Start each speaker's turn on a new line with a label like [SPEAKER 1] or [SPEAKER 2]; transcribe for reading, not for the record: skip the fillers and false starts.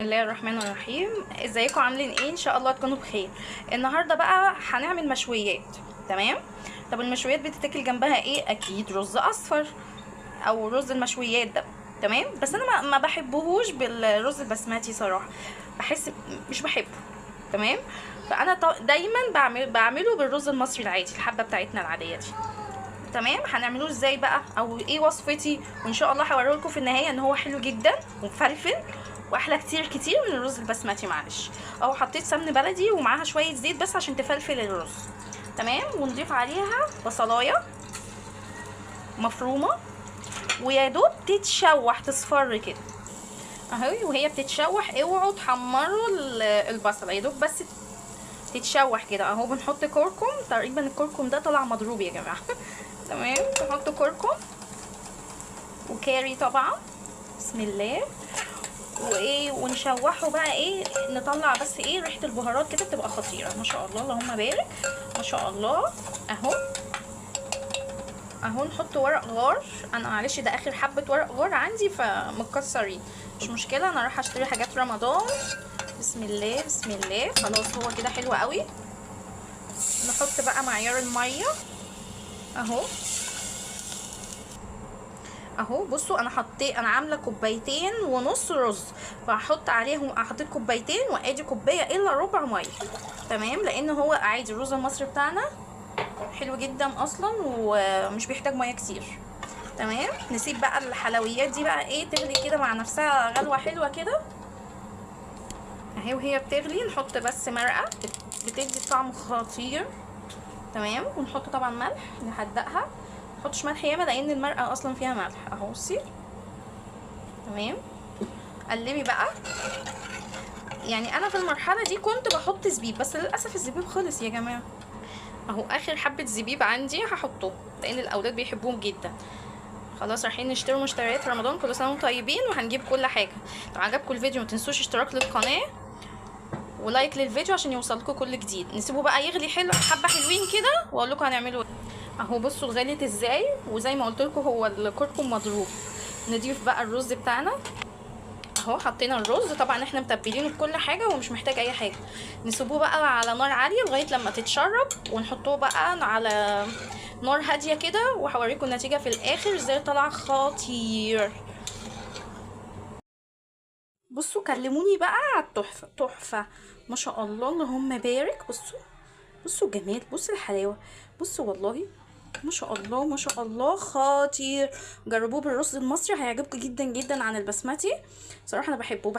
[SPEAKER 1] بسم الله الرحمن الرحيم. ازيكم عاملين ايه؟ ان شاء الله تكونوا بخير. النهارده بقى هنعمل مشويات. تمام. طب المشويات بتتاكل جنبها ايه؟ اكيد رز اصفر او رز المشويات ده. تمام. بس انا ما بحبهوش بالرز البسمتي صراحه، بحس مش بحبه. تمام. فانا دايما بعمله بالرز المصري العادي، الحبه بتاعتنا العاديه دي. تمام. هنعملوه ازاي بقى او ايه وصفتي؟ وان شاء الله هوريلكم في النهايه ان هو حلو جدا ومفلفل واحلى كتير كتير من الرز البسمتي. معلش، او حطيت سمن بلدي ومعاها شويه زيت بس عشان تفلفل الرز. تمام. ونضيف عليها بصلايه مفرومه ويا دوب تتشوح تصفر كده اهي. وهي بتتشوح اوعوا تحمروا البصله، يا دوب بس تتشوح كده اهو. بنحط كركم، تقريبا الكركم ده طلع مضروب يا جماعه. تمام. نحط كركم وكاري طبعا. بسم الله. وايه، ونشوحه بقى ايه، نطلع بس ايه ريحه البهارات كده بتبقى خطيره. ما شاء الله اللهم بارك، ما شاء الله. اهو اهو. نحط ورق غار. انا معلش ده اخر حبه ورق غار عندي فمتكسرين، مش مشكله، انا رايحه اشتري حاجات رمضان. بسم الله بسم الله. خلاص هو كده حلو قوي. نحط بقى معيار الميه اهو اهو. بصوا انا انا عامله كوبايتين ونص رز، فهحط عليهم، حطيت كوبايتين وادي كوبايه الا ربع ميه. تمام. لان هو عادي الرز المصري بتاعنا حلو جدا اصلا ومش بيحتاج ميه كتير. تمام. نسيب بقى الحلويات دي بقى ايه تغلي كده مع نفسها غلوه حلوه كده اهي. وهي بتغلي نحط بس مرقه بتدي طعم خطير. تمام. ونحط طبعا ملح نحدقها، متحطش ملح ياما لان المرقه اصلا فيها ملح اهو. بصي. تمام. قلبي بقى. يعني انا في المرحله دي كنت بحط زبيب بس للاسف الزبيب خلص يا جماعه اهو. اخر حبه زبيب عندي هحطه لان الاولاد بيحبوهم جدا. خلاص رايحين نشتروا مشتريات رمضان، كل سنه وانتم طيبين، وهنجيب كل حاجه. لو عجبكم الفيديو متنسوش اشتراك للقناه ولايك للفيديو عشان يوصلكم كل جديد. نسيبه بقى يغلي حلو حبه حلوين كده واقول لكم هنعمله اهو. بصوا غليت ازاي، وزي ما قلت لكم هو الكركم مضروب. نضيف بقى الرز بتاعنا اهو. حطينا الرز طبعا احنا متبلينه بكل حاجه ومش محتاج اي حاجه. نسيبوه بقى على نار عاليه لغايه لما تتشرب، ونحطوه بقى على نار هاديه كده، وهوريكم النتيجه في الاخر ازاي طلع خطير. بصوا كلموني بقى على التحفه تحفه. ما شاء الله اللهم بارك. بصوا بصوا الجمال، بصوا الحلاوه، بصوا والله ما شاء الله ما شاء الله خطير. جربوه بالرز المصري هيعجبكم جدا جدا عن البسمتي. صراحه انا بحبه.